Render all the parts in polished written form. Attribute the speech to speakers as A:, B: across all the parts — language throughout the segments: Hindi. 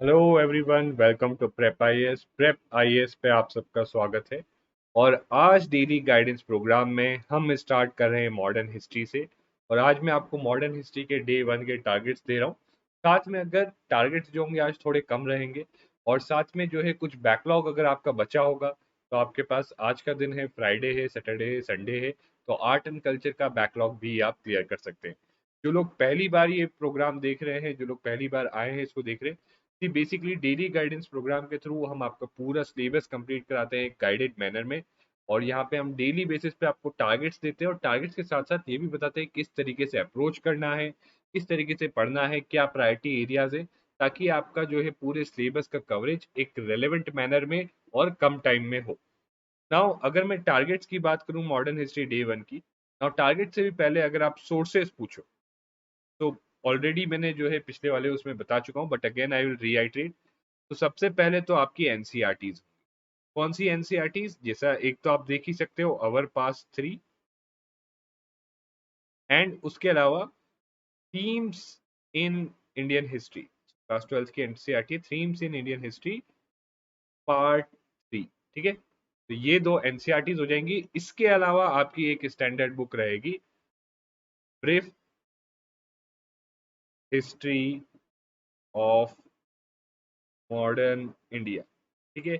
A: Hello everyone, welcome to prep IAS. Prep IAS पे आप सबका स्वागत है। और आज डेली गाइडेंस प्रोग्राम में हम स्टार्ट कर रहे हैं मॉडर्न हिस्ट्री से। और आज मैं आपको मॉडर्न हिस्ट्री के डे वन के टारगेट्स दे रहा हूँ। साथ में अगर टारगेट्स जो होंगे आज थोड़े कम रहेंगे, और साथ में जो है कुछ बैकलॉग अगर आपका बचा होगा तो आपके पास आज का दिन है, फ्राइडे है, सैटरडे है, संडे है, तो आर्ट एंड कल्चर का बैकलॉग भी आप क्लियर कर सकते हैं। जो लोग पहली बार ये प्रोग्राम देख रहे हैं, जो लोग पहली बार आए हैं इसको देख रहे हैं, जी बेसिकली डेली गाइडेंस प्रोग्राम के थ्रू हम आपका पूरा सिलेबस कंप्लीट कराते हैं गाइडेड मैनर में। और यहाँ पे हम डेली बेसिस पे आपको टारगेट्स देते हैं, और टारगेट्स के साथ साथ ये भी बताते हैं किस तरीके से अप्रोच करना है, किस तरीके से पढ़ना है, क्या प्रायोरिटी एरियाज है, ताकि आपका जो है पूरे सिलेबस का कवरेज एक रेलेवेंट मैनर में और कम टाइम में हो। नाउ अगर मैं टारगेट्स की बात करूं मॉडर्न हिस्ट्री डे वन की, नाउ टारगेट से भी पहले अगर आप सोर्सेस पूछो तो ऑलरेडी मैंने जो है पिछले वाले उसमें बता चुका हूँ, बट अगेन आई विल रीआइट्रेट। तो सबसे पहले तो आपकी एनसीईआरटीज। कौन सी एनसीईआरटीज? जैसा एक तो आप देख ही सकते हो, अवर पास 3, एंड उसके अलावा themes in Indian history. Class 12 की NCERT themes in Indian history part 3। ठीक है, तो ये दो एनसीईआरटीज हो जाएंगी। इसके अलावा आपकी एक स्टैंडर्ड बुक रहेगी, brief history of modern India. ठीक है,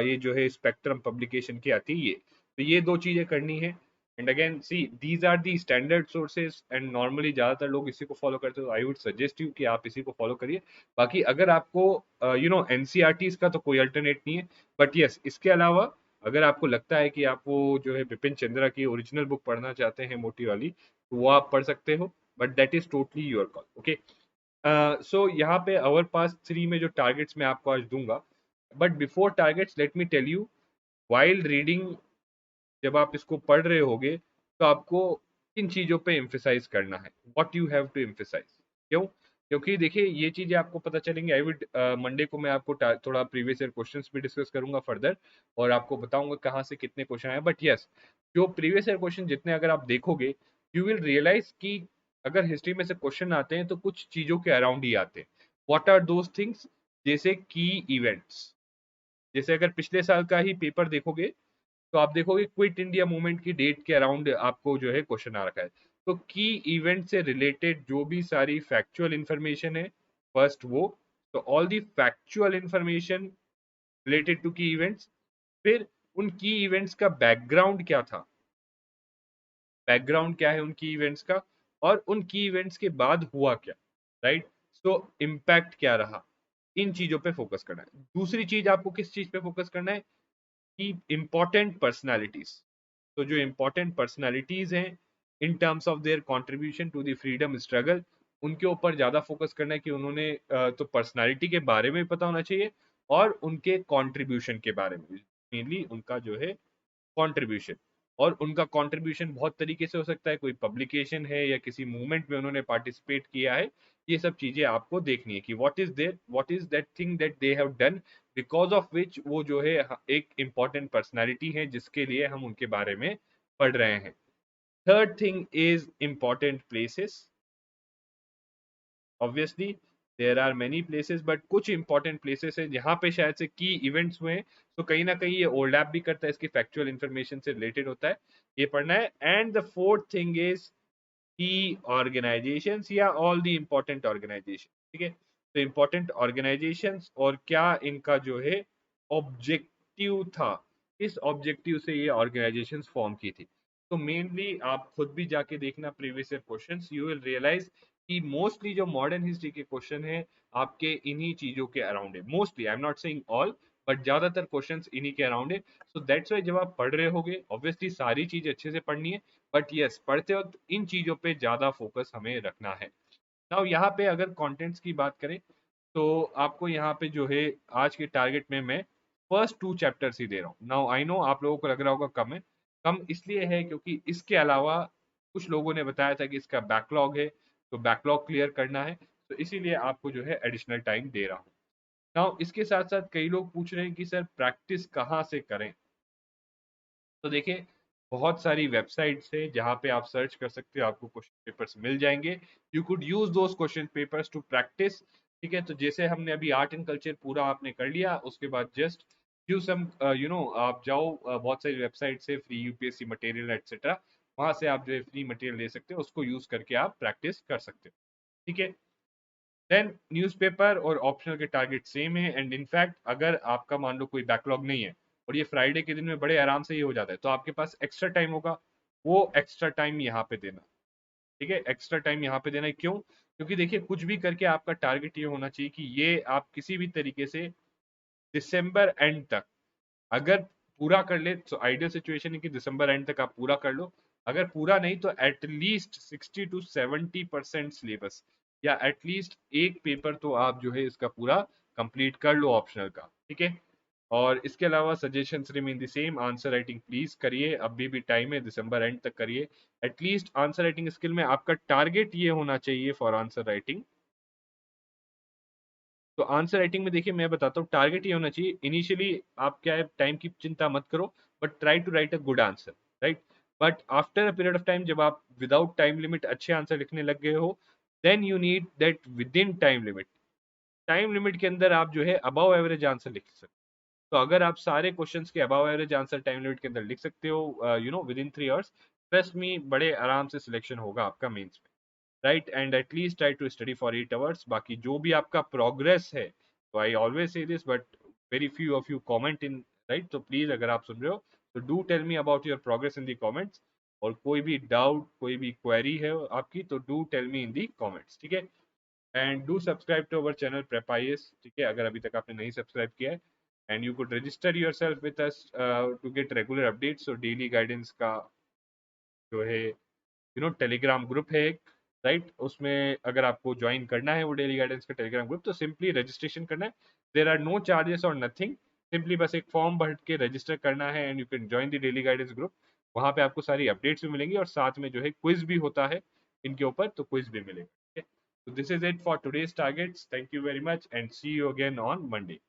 A: ये जो है स्पेक्ट्रम पब्लिकेशन की आती है ये। तो ये दो चीजें करनी है। And again see these are the standard sources, and normally ज्यादातर लोग इसी को फॉलो करते हो, आई वुड सजेस्ट यू कि आप इसी को फॉलो करिए। बाकी अगर आपको एनसीईआरटीज का तो कोई अल्टरनेट नहीं है, बट यस इसके अलावा अगर आपको लगता है कि आप वो जो है बिपिन चंद्रा की ओरिजिनल बुक पढ़ना चाहते हैं, मोटी वाली, तो वो आप पढ़ सकते हो, but that is totally your call. Okay, so यहाँ पे अवर पास 3 में जो टारगेट्स मैं आपको आज दूंगा, but before targets let me tell you, while reading जब आप इसको पढ़ रहे होगे तो आपको किन चीजों पे एम्फेसाइज करना है, what you have to emphasise. क्यों? क्योंकि देखिए ये चीजें आपको पता चलेंगी। आई विड मंडे को मैं आपको थोड़ा प्रीवियस ईयर क्वेश्चंस भी डिस्कस करूंगा फर्दर, और आपको बताऊंगा कहाँ से कितने क्वेश्चन आए। बट यस, जो प्रीवियस ईयर क्वेश्चन जितने अगर आप देखोगे, यू विल रियलाइज कि अगर हिस्ट्री में से क्वेश्चन आते हैं तो कुछ चीजों के अराउंड ही आते हैं। What are those things? जैसे की इवेंट्स। जैसे अगर पिछले साल का ही पेपर देखोगे तो आप देखोगे क्विट इंडिया मूवमेंट की डेट के अराउंड आपको जो है क्वेश्चन आ रखा है। तो की इवेंट से रिलेटेड जो भी सारी फैक्चुअल इंफॉर्मेशन है, फर्स्ट वो, तो all the factual information related to key events. फिर उन की इवेंट्स का बैकग्राउंड क्या था, बैकग्राउंड क्या है उनकी इवेंट्स का, और उन की इवेंट्स के बाद हुआ क्या, राइट। सो इम्पैक्ट क्या रहा, इन चीजों पे फोकस करना है। दूसरी चीज आपको किस चीज पे फोकस करना है कि इंपॉर्टेंट पर्सनालिटीज। तो जो इंपॉर्टेंट पर्सनालिटीज हैं in terms of their contribution to the freedom struggle, उनके ऊपर ज्यादा फोकस करना है कि उन्होंने तो पर्सनालिटी के बारे में पता होना चाहिए, और उनके कंट्रीब्यूशन के बारे में, मेनली उनका जो है कंट्रीब्यूशन। और उनका कंट्रीब्यूशन बहुत तरीके से हो सकता है, कोई पब्लिकेशन है या किसी मूवमेंट में उन्होंने पार्टिसिपेट किया है। ये सब चीजें आपको देखनी है कि what is that thing that they have done, because of which वो जो है एक इंपॉर्टेंट पर्सनालिटी है जिसके लिए हम उनके बारे में पढ़ रहे हैं। Third thing is important places. Obviously there are many places, but कुछ इंपॉर्टेंट प्लेसेस है जहाँ पे शायद से की इवेंट्स हुए हैं, तो कहीं ना कहीं ये ओवरलैप भी करता है, इसकी फैक्चुअल इंफॉर्मेशन से रिलेटेड होता है, ये पढ़ना है। And the fourth thing is की ऑर्गेनाइजेशंस या ऑल द इंपॉर्टेंट ऑर्गेनाइजेशन। ठीक है, तो इंपॉर्टेंट ऑर्गेनाइजेशंस और क्या इनका जो है ऑब्जेक्टिव था, इस ऑब्जेक्टिव से ये ऑर्गेनाइजेशंस फॉर्म की थी। तो मेनली आप खुद भी जाके देखना previous year questions, you will realise कि मोस्टली जो मॉडर्न हिस्ट्री के क्वेश्चन है आपके इन्हीं चीजों के अराउंड है। Mostly, I am not saying all, but ज्यादातर क्वेश्चंस इन्हीं के अराउंड है। सो दैट्स वाई जब आप पढ़ रहे होगे, ऑब्वियसली सारी चीज अच्छे से पढ़नी है, बट यस पढ़ते वक्त इन चीजों पे ज्यादा फोकस हमें रखना है। नाउ यहाँ पे अगर कंटेंट्स की बात करें तो आपको यहाँ पे जो है आज के टारगेट में मैं फर्स्ट 2 चैप्टर्स ही दे रहा हूँ। नाउ आई नो आप लोगों को लग रहा होगा कम है, कम इसलिए है क्योंकि इसके अलावा कुछ लोगों ने बताया था कि इसका बैकलॉग है, तो बैकलॉग क्लियर करना है, तो इसीलिए आपको जो है एडिशनल टाइम दे रहा हूँ। नाउ इसके साथ साथ कई लोग पूछ रहे हैं कि सर प्रैक्टिस कहाँ से करें। तो देखिए बहुत सारी वेबसाइट्स है जहाँ पे आप सर्च कर सकते हो, आपको क्वेश्चन पेपर्स मिल जाएंगे। You could use those question papers to practise. ठीक है, तो जैसे हमने अभी आर्ट एंड कल्चर पूरा आपने कर लिया, उसके बाद जस्ट गिव सम आप जाओ बहुत सारी वेबसाइट से फ्री यूपीएससी मटेरियल एटसेट्रा, वहां से आप जो है फ्री मटेरियल ले सकते हो, उसको यूज करके आप प्रैक्टिस कर सकते हो। ठीक है, देन न्यूज़पेपर और ऑप्शनल के टारगेट सेम है, एंड इनफैक्ट अगर आपका मान लो कोई बैकलॉग नहीं है और ये फ्राइडे के दिन में बड़े आराम से ये हो जाता है, तो आपके पास एक्स्ट्रा टाइम होगा, वो एक्स्ट्रा टाइम यहाँ पे देना। ठीक है, एक्स्ट्रा टाइम यहाँ पे देना है, क्यों? क्योंकि देखिए कुछ भी करके आपका टारगेट ये होना चाहिए कि ये आप किसी भी तरीके से दिसंबर एंड तक अगर पूरा कर ले, तो आइडियल सिचुएशन है कि दिसंबर एंड तक आप पूरा कर लो। अगर पूरा नहीं तो एटलीस्ट 60 to 70% सिलेबस या एटलीस्ट एक पेपर तो आप जो है इसका पूरा कंप्लीट कर लो ऑप्शनल का। ठीक है, और इसके अलावा suggestions remain the same. Answer writing please करिए, अभी भी टाइम है, दिसंबर एंड तक करिए। एटलीस्ट आंसर राइटिंग स्किल में आपका टारगेट ये होना चाहिए फॉर आंसर राइटिंग। तो आंसर राइटिंग में देखिए मैं बताता हूँ, टारगेट ये होना चाहिए इनिशियली, आप क्या है टाइम की चिंता मत करो, but try to write a good answer, right. But after a period of time जब आप विदाउट टाइम लिमिट अच्छे आंसर लिखने लग गए हो, then you need that within time limit के अंदर आप जो है अबव एवरेज आंसर लिख सकते हो। तो अगर आप सारे क्वेश्चंस के above average answer time limit के अंदर लिख सकते हो within 3 hours, trust me बड़े आराम से सिलेक्शन होगा आपका मेंस में, right. And at least try to study for 8 hours. बाकी जो भी आपका प्रोग्रेस है, तो I always say this, but very few of you comment in, right. तो प्लीज अगर आप सुन रहे हो तो do tell me about your progress in the comments, और कोई भी डाउट कोई भी क्वेरी है आपकी तो do tell me in the comments. ठीक है, and do subscribe to our channel prep IAS. ठीक है, अगर अभी तक आपने नहीं सब्सक्राइब किया है, and you could register yourself with us to get regular updates. So daily guidance का जो है टेलीग्राम ग्रुप है एक, राइट। उसमें अगर आपको ज्वाइन करना है वो डेली गाइडेंस का टेलीग्राम ग्रुप, तो सिंपली रजिस्ट्रेशन करना है। देयर आर नो चार्जेस और नथिंग, सिंपली बस एक फॉर्म भर के रजिस्टर करना है and you can join the daily guidance group. वहां पे आपको सारी अपडेट्स भी मिलेंगी और साथ में जो है क्विज भी होता है इनके ऊपर, तो क्विज भी मिलेगा। ठीक है, तो this is it for today's targets. Thank you very much and see you again on Monday.